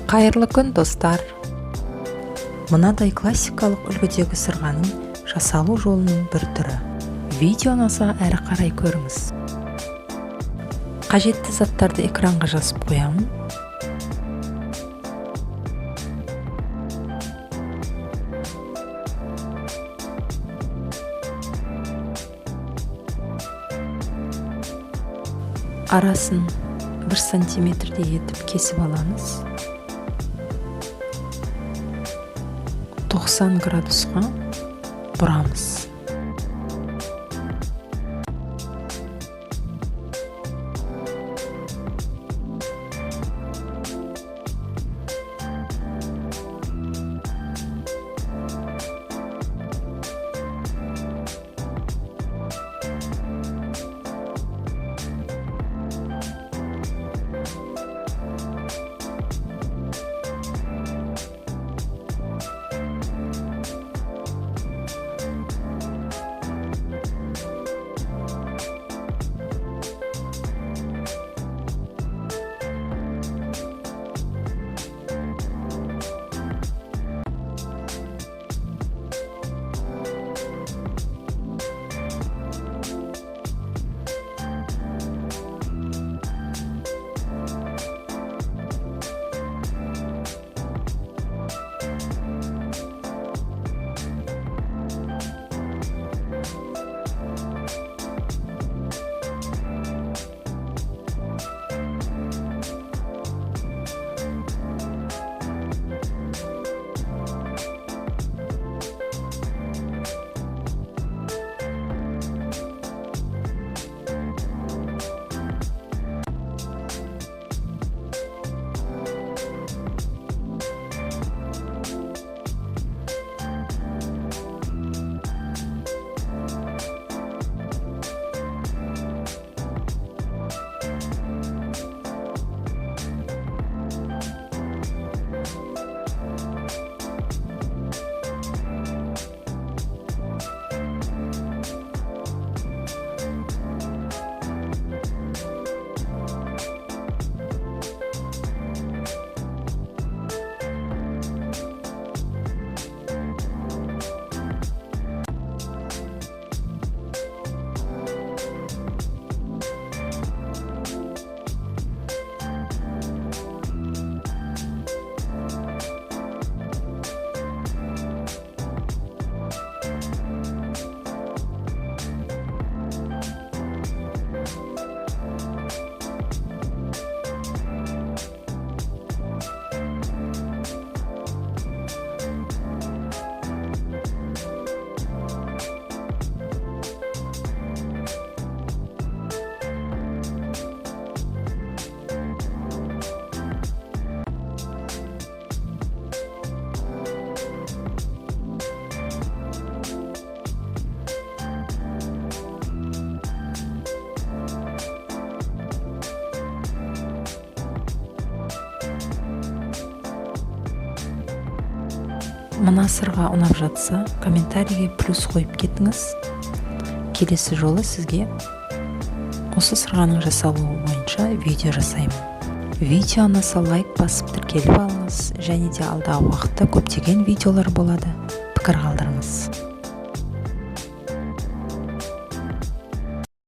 Қайырлы күн, достар. Мынадай классикалық үлгідегі сырғаның жасалу жолының бір түрі. Видео ұнаса әрі қарай көріңіз. Қажетті заттарды экранға жазып қоямын. Арасын 1 сантиметрдей етіп кесіп аламыз. 90 градусқа бұрамыз. Мына сырға ұнап жатса, комментарийге плюс қойып кетіңіз. Келесі жолы сізге осы сырғаның жасалуы бойынша видео жасаймын. Видео ұнаса лайк басып тіркеліп алыңыз, және де алдағы уақытта көптеген видеолар болады. Пікір қалдырыңыз.